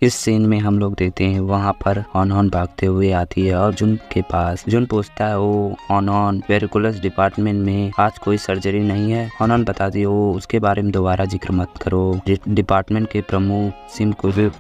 इस सीन में हम लोग देखते हैं वहाँ पर हॉन भागते हुए आती है और जुन के पास। जुन पूछता है वो हॉन वेरिकुलस डिपार्टमेंट में आज कोई सर्जरी नहीं है। हॉन बताती है वो उसके बारे में दोबारा जिक्र मत करो। डिपार्टमेंट के प्रमुख सिम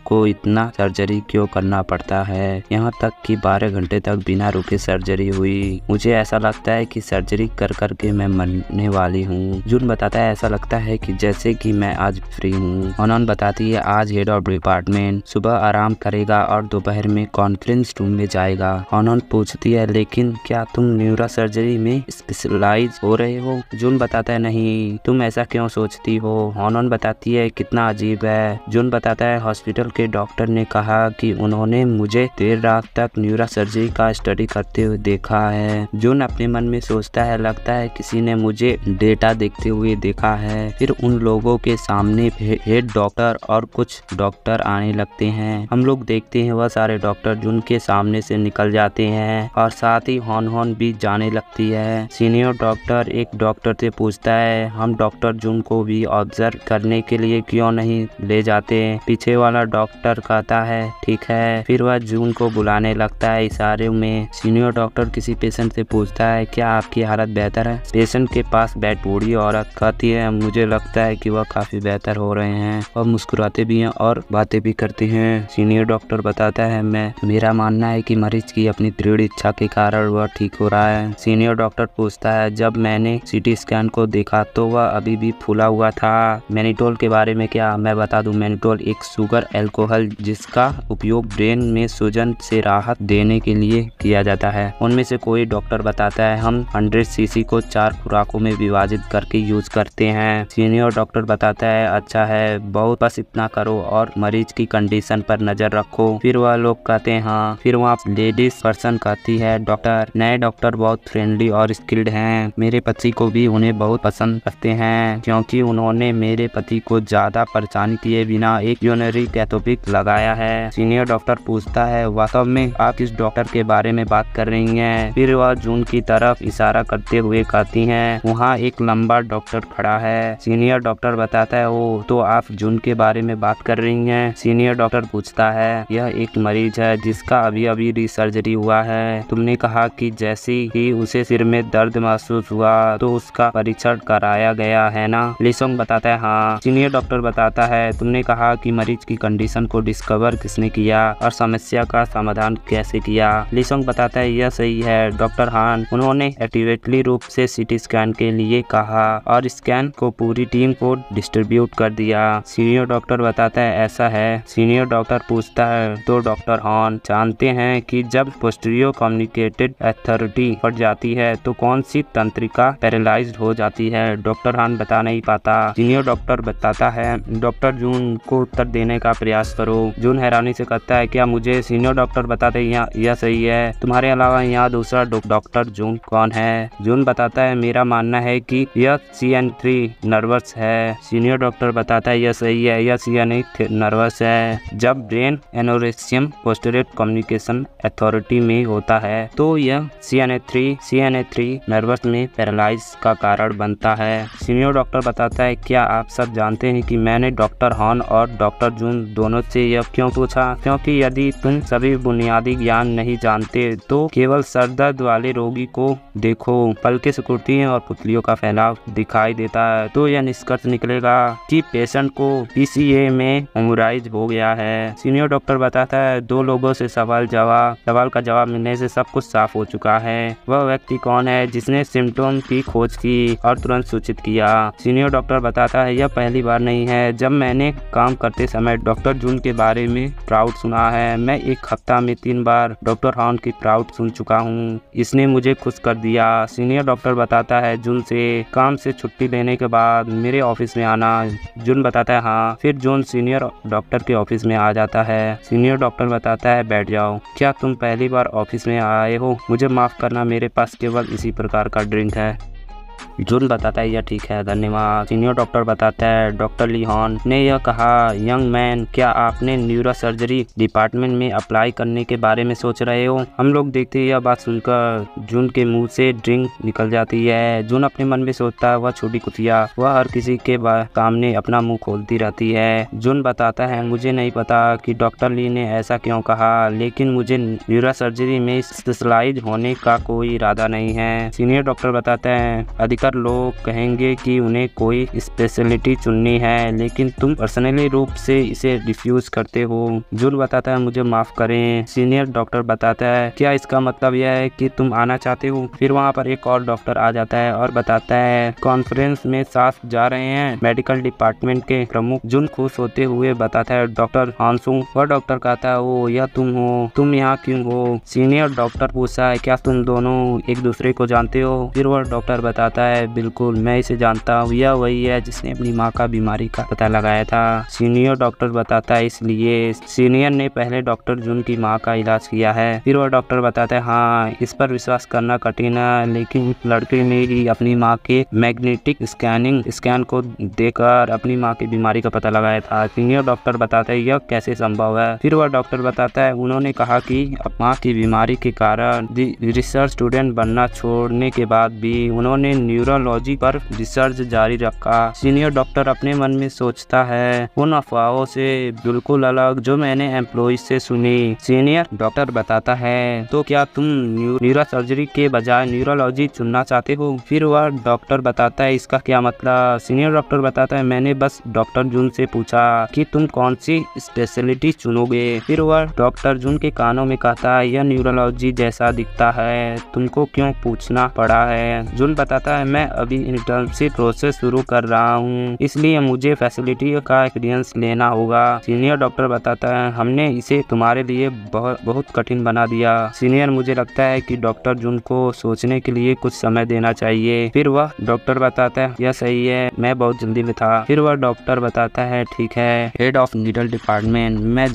को इतना सर्जरी क्यों करना पड़ता है, यहाँ तक कि 12 घंटे तक बिना रुके सर्जरी हुई। मुझे ऐसा लगता है कि सर्जरी कर करके मैं मरने वाली हूँ। जुन बताता है ऐसा लगता है कि जैसे कि मैं आज फ्री हूँ। हॉन बताती है आज हेड ऑफ डिपार्टमेंट सुबह आराम करेगा और दोपहर में कॉन्फ्रेंस रूम में जाएगा। हॉन पूछती है लेकिन क्या तुम न्यूरो सर्जरी में स्पेशलाइज हो रहे हो? जुन बताता है नहीं, तुम ऐसा क्यों सोचती हो? हॉन बताती है कितना अजीब है। जुन बताता है हॉस्पिटल के डॉक्टर ने कहा कि उन्होंने मुझे देर रात तक न्यूरो सर्जरी का स्टडी करते हुए देखा है। जुन अपने मन में सोचता है लगता है किसी ने मुझे डेटा देखते हुए देखा है। फिर उन लोगों के सामने हेड डॉक्टर और कुछ डॉक्टर आने लगते हैं। हम लोग देखते हैं वह सारे डॉक्टर जुन के सामने से निकल जाते हैं और साथ ही हॉन भी जाने लगती है। सीनियर डॉक्टर एक डॉक्टर से पूछता है हम डॉक्टर जुन को भी ऑब्जर्व करने के लिए क्यों नहीं ले जाते? पीछे वाला डॉक्टर कहता है ठीक है। फिर वह जुन को बुलाने लगता है इशारे में। सीनियर डॉक्टर किसी पेशेंट से पूछता है क्या आपकी हालत बेहतर है? पेशेंट के पास बैठ बूढ़ी औरत कहती है मुझे लगता है कि वह काफी बेहतर हो रहे हैं और मुस्कुराते भी हैं और बातें भी करते हैं। सीनियर डॉक्टर बताता है मेरा मानना है कि मरीज की अपनी दृढ़ इच्छा के कारण वह ठीक हो रहा है। सीनियर डॉक्टर पूछता है जब मैंने सीटी स्कैन को देखा तो वह अभी भी फूला हुआ था। मैनिटोल के बारे में क्या? मैं बता दूं, मैनिटोल एक शुगर अल्कोहल जिसका उपयोग ब्रेन में सूजन से राहत देने के लिए किया जाता है। उनमें से कोई डॉक्टर बताता है हम 100 सीसी को 4 खुराकों में विभाजित करके यूज करते हैं। सीनियर डॉक्टर बताता है अच्छा है, बहुत बस इतना करो और मरीज की कंडीशन पर नजर रखो। फिर वह लोग कहते हैं हाँ। फिर वहाँ लेडीज पर्सन कहती है डॉक्टर नए डॉक्टर बहुत फ्रेंडली और स्किल्ड हैं। मेरे पति को भी उन्हें बहुत पसंद करते हैं क्योंकि उन्होंने मेरे पति को ज्यादा परेशानी किए बिना एक यूनरी कैथोपिक लगाया है। सीनियर डॉक्टर पूछता है वास्तव में आप किस डॉक्टर के बारे में बात कर रही हैं? फिर वह जून की तरफ इशारा करते हुए कहती हैं वहाँ एक लंबा डॉक्टर खड़ा है। सीनियर डॉक्टर बताता है ओ तो आप जून के बारे में बात कर रही हैं। सीनियर डॉक्टर पूछता है यह एक मरीज है जिसका अभी अभी सर्जरी हुआ है। तुमने कहा कि जैसे ही उसे सिर में दर्द महसूस हुआ तो उसका परीक्षण कराया गया है ना? लिसोंग बताता है हाँ। सीनियर डॉक्टर बताता है तुमने कहा कि मरीज की कंडीशन को डिस्कवर किसने किया और समस्या का समाधान कैसे किया? लिसोंग बताता है यह सही है डॉक्टर हान, उन्होंने एक्टिवेटली रूप से सीटी स्कैन के लिए कहा और स्कैन को पूरी टीम को डिस्ट्रीब्यूट कर दिया। सीनियर डॉक्टर बताता है ऐसा है। सीनियर डॉक्टर पूछता है तो डॉक्टर हॉन जानते हैं कि जब पोस्टीरियर कम्युनिकेटेड अथॉरिटी फट जाती है तो कौन सी तंत्रिका पैरालाइज्ड हो जाती है? डॉक्टर हॉन बता नहीं पाता। सीनियर डॉक्टर बताता है डॉक्टर जून को उत्तर देने का प्रयास करो। जून हैरानी से कहता है क्या मुझे? सीनियर डॉक्टर बताते हैं यह सही है, तुम्हारे अलावा यहाँ दूसरा डॉक्टर जून कौन है? जून बताता है मेरा मानना है कि यह CN3 नर्वस है। सीनियर डॉक्टर बताता है यह सही है, यह CN8 नर्वस है। जब ब्रेन एनोरेक्सियम पोस्टीरियर कम्युनिकेशन अथॉरिटी में होता है तो यह CN3 नर्वस में पैरालाइज का कारण बनता है। सीनियर डॉक्टर बताता है क्या आप सब जानते हैं कि मैंने डॉक्टर हॉन और डॉक्टर जून दोनों से यह क्यों पूछा? क्योंकि यदि तुम सभी बुनियादी ज्ञान नहीं जानते तो केवल सर दर्द वाले रोगी को देखो, पलकें सिकुड़ती हैं और पुतलियों का फैलाव दिखाई देता है तो यह निष्कर्ष निकलेगा कि पेशेंट को PCA में हेमोराइज हो गया है। सीनियर डॉक्टर बताता है 2 लोगों से सवाल का जवाब मिलने से सब कुछ साफ हो चुका है। वह व्यक्ति कौन है जिसने सिम्टोम की खोज की और तुरंत सूचित किया? सीनियर डॉक्टर बताता है यह पहली बार नहीं है। जब मैंने काम करते समय डॉक्टर जून के बारे में प्राउड सुना है। मैं एक हफ्ता में 3 बार डॉक्टर हॉन की प्राउड सुन चुका हूँ, इसने मुझे खुश कर दिया। सीनियर डॉक्टर बताता है जून से काम से छुट्टी लेने के बाद मेरे ऑफिस में आना। जून बताता है हाँ। फिर जून सीनियर डॉक्टर के ऑफिस में आ जाता है। सीनियर डॉक्टर बताता है बैठ जाओ। क्या तुम पहली बार ऑफिस में आए हो? मुझे माफ करना, मेरे पास केवल इसी प्रकार का ड्रिंक है। जून बताता है यह ठीक है, धन्यवाद। सीनियर डॉक्टर बताता है डॉक्टर ली हॉन ने यह कहा, यंग मैन क्या आपने न्यूरो सर्जरी डिपार्टमेंट में अप्लाई करने के बारे में सोच रहे हो? हम लोग देखते हैं यह बात सुनकर जून के मुंह से ड्रिंक निकल जाती है। जून अपने मन में सोचता है वह छोटी कुतिया, वह हर किसी के सामने अपना मुंह खोलती रहती है। जून बताता है मुझे नहीं पता कि डॉक्टर ली ने ऐसा क्यों कहा, लेकिन मुझे न्यूरो सर्जरी में स्पेशलाइज होने का कोई इरादा नहीं है। सीनियर डॉक्टर बताते हैं अधिकतर लोग कहेंगे कि उन्हें कोई स्पेशलिटी चुननी है, लेकिन तुम पर्सनली रूप से इसे रिफ्यूज करते हो। जून बताता है मुझे माफ करें। सीनियर डॉक्टर बताता है क्या इसका मतलब यह है कि तुम आना चाहते हो? फिर वहाँ पर एक और डॉक्टर आ जाता है और बताता है कॉन्फ्रेंस में साथ जा रहे हैं मेडिकल डिपार्टमेंट के प्रमुख। जून खुश होते हुए बताता है डॉक्टर हानसुंग। वह डॉक्टर कहता है ओ यह तुम हो, तुम यहाँ क्यों हो? सीनियर डॉक्टर पूछता है क्या तुम दोनों एक दूसरे को जानते हो? फिर वह डॉक्टर बताता है बिल्कुल मैं इसे जानता हूँ, यह वही है जिसने अपनी माँ का बीमारी का पता लगाया था। सीनियर डॉक्टर बताता है इसलिए सीनियर ने पहले डॉक्टर जून की माँ का इलाज किया है। फिर वह डॉक्टर बताता है हाँ इस पर विश्वास करना कठिन है, लेकिन लड़के ने ही अपनी माँ के मैग्नेटिक स्कैन को देकर अपनी माँ की बीमारी का पता लगाया था। सीनियर डॉक्टर बताता है यह कैसे संभव है? फिर वह डॉक्टर बताता है उन्होंने कहा कि माँ की बीमारी के कारण रिसर्च स्टूडेंट बनना छोड़ने के बाद भी उन्होंने न्यूरोलॉजी पर रिसर्च जारी रखा। सीनियर डॉक्टर अपने मन में सोचता है उन अफवाहों से बिल्कुल अलग जो मैंने एम्प्लॉय से सुनी। सीनियर डॉक्टर बताता है तो क्या तुम न्यूरो सर्जरी के बजाय न्यूरोलॉजी चुनना चाहते हो? फिर वह डॉक्टर बताता है इसका क्या मतलब? सीनियर डॉक्टर बताता है मैंने बस डॉक्टर जून से पूछा कि तुम कौन सी स्पेशलिटी चुनोगे। फिर वह डॉक्टर जून के कानों में कहता है यह न्यूरोलॉजी जैसा दिखता है, तुमको क्यों पूछना पड़ा है? जून बताता है मैं अभी इंटर्नशिप प्रोसेस शुरू कर रहा हूँ, इसलिए मुझे फैसिलिटी का एक्सपीरियंस लेना होगा। सीनियर डॉक्टर बताता है हमने इसे तुम्हारे लिए बहुत कठिन बना दिया। सीनियर मुझे लगता है कि डॉक्टर जून को सोचने के लिए कुछ समय देना चाहिए। फिर वह डॉक्टर बताता है यह सही है, मैं बहुत जल्दी में था। फिर वह डॉक्टर बताता है ठीक है हेड ऑफ नीडल डिपार्टमेंट मैं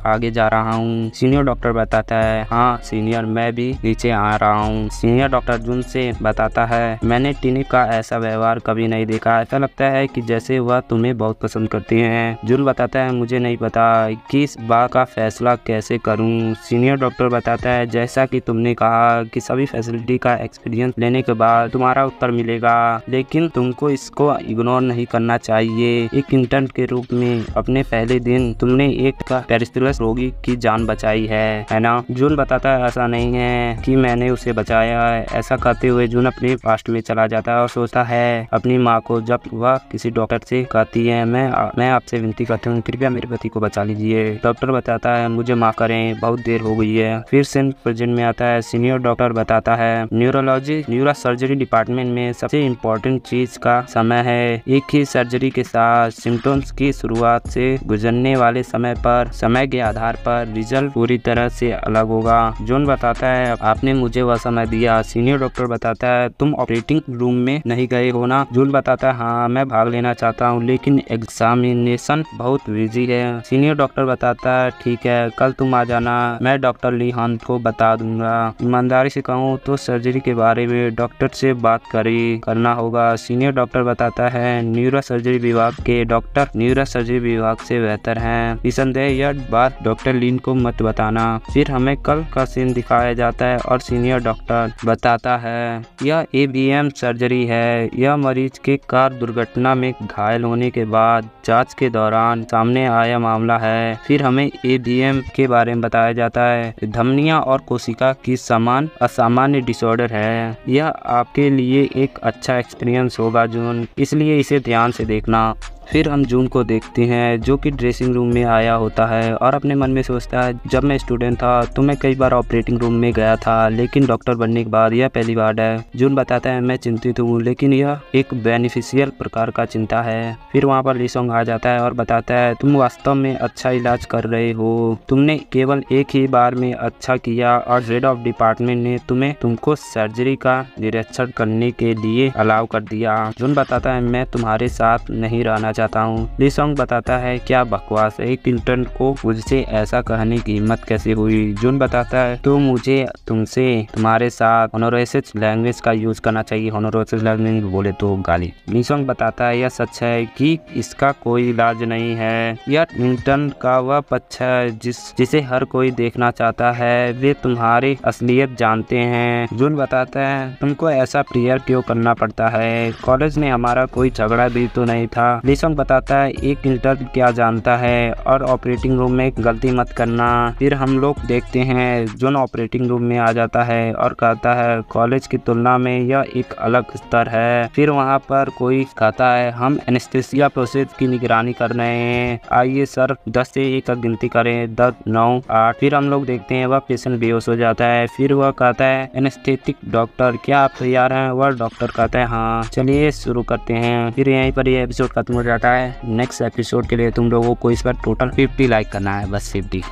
आगे जा रहा हूँ। सीनियर डॉक्टर बताता है हाँ सीनियर मैं भी नीचे आ रहा हूँ। सीनियर डॉक्टर जून से बताता है मैंने टिनी का ऐसा व्यवहार कभी नहीं देखा, ऐसा लगता है कि जैसे वह तुम्हें बहुत पसंद करती है। जून बताता है मुझे नहीं पता कि इस बात का फैसला कैसे करूं। सीनियर डॉक्टर बताता है जैसा कि तुमने कहा कि सभी फैसिलिटी का एक्सपीरियंस लेने के बाद तुम्हारा उत्तर मिलेगा, लेकिन तुमको इसको इग्नोर नहीं करना चाहिए। एक इंटर्न के रूप में अपने पहले दिन तुमने एक पेरिस्टलस रोगी की जान बचाई है ना? जून बताता है ऐसा नहीं है कि मैंने उसे बचाया है। ऐसा कहते हुए जून अपने पास्ट में चला जाता है और सोचता है अपनी माँ को जब वह किसी डॉक्टर से कहती है मैं आपसे विनती करती हूँ कृपया मेरे पति को बचा लीजिए। डॉक्टर बताता है मुझे माफ करें बहुत देर हो गई है। फिर सीन प्रेजेंट में आता है। सीनियर डॉक्टर बताता है न्यूरो सर्जरी डिपार्टमेंट में सबसे इम्पोर्टेंट चीज का समय है। एक ही सर्जरी के साथ सिम्टम्स की शुरुआत से गुजरने वाले समय के आधार पर रिजल्ट पूरी तरह से अलग होगा। जॉन बताता है आपने मुझे वह समय दिया। सीनियर डॉक्टर बताता है तुम ऑपरेटिंग रूम में नहीं गए हो ना? जून बताता है हाँ मैं भाग लेना चाहता हूँ लेकिन एग्जामिनेशन बहुत बिजी है। सीनियर डॉक्टर बताता है ठीक है कल तुम आ जाना, मैं डॉक्टर ली हॉन को बता दूंगा। ईमानदारी से कहूँ तो सर्जरी के बारे में डॉक्टर से बात करना होगा। सीनियर डॉक्टर बताता है न्यूरो सर्जरी विभाग के डॉक्टर न्यूरो सर्जरी विभाग से बेहतर हैं, निसंदेह यह बात डॉक्टर लीन को मत बताना। फिर हमें कल का सीन दिखाया जाता है और सीनियर डॉक्टर बताता है यह ABM सर्जरी है। यह मरीज के कार दुर्घटना में घायल होने के बाद जांच के दौरान सामने आया मामला है। फिर हमें ABM के बारे में बताया जाता है धमनियां और कोशिका की समान असामान्य डिसऑर्डर है। यह आपके लिए एक अच्छा एक्सपीरियंस होगा जून, इसलिए इसे ध्यान से देखना। फिर हम जून को देखते हैं जो कि ड्रेसिंग रूम में आया होता है और अपने मन में सोचता है जब मैं स्टूडेंट था तो मैं कई बार ऑपरेटिंग रूम में गया था, लेकिन डॉक्टर बनने के बाद यह पहली बार है। जून बताता है मैं चिंतित हूँ लेकिन यह एक बेनिफिशियल प्रकार का चिंता है। फिर वहाँ पर लीसोंग आ जाता है और बताता है तुम वास्तव में अच्छा इलाज कर रहे हो, तुमने केवल एक ही बार में अच्छा किया और हेड ऑफ डिपार्टमेंट ने तुमको सर्जरी का निरीक्षण करने के लिए अलाउ कर दिया। जून बताता है मैं तुम्हारे साथ नहीं रहना चाहता हूँ। ली सॉन्ग बताता है क्या बकवास, एक इंटर्न को मुझसे ऐसा कहने की हिम्मत कैसे हुई। जून बताता है तो मुझे तुमसे तुम्हारे साथ होनोरोसिस लैंग्वेज का यूज करना चाहिए। होनोरोसिस लैंग्वेज बोले तो गाली। ली सॉन्ग बताता है यह सच है कि इसका कोई इलाज नहीं है। यह इंटर्न का वह पक्ष है जिसे हर कोई देखना चाहता है। वे तुम्हारी असलियत जानते हैं। जून बताता है तुमको ऐसा प्रेयर क्यों करना पड़ता है, कॉलेज में हमारा कोई झगड़ा भी तो नहीं था। ली सॉन्ग बताता है एक इंटर्न क्या जानता है और ऑपरेटिंग रूम में गलती मत करना। फिर हम लोग देखते हैं जून ऑपरेटिंग रूम में आ जाता है और कहता है कॉलेज की तुलना में यह एक अलग स्तर है। फिर वहाँ पर कोई कहता है हम एनेस्थीसिया प्रोसेस की निगरानी कर रहे हैं, आइए सर 10 से 1 तक गिनती करें, 10, 9, 8। फिर हम लोग देखते हैं वह पेशेंट बेहोश हो जाता है। फिर वह कहता है एनेस्थेटिक डॉक्टर क्या आप तैयार हैं। वह डॉक्टर कहता है हाँ, चलिए शुरू करते हैं। फिर यहीं पर यह एपिसोड खत्म हो जाता है। नेक्स्ट एपिसोड के लिए तुम लोगों को इस पर टोटल 50 लाइक करना है, बस 50।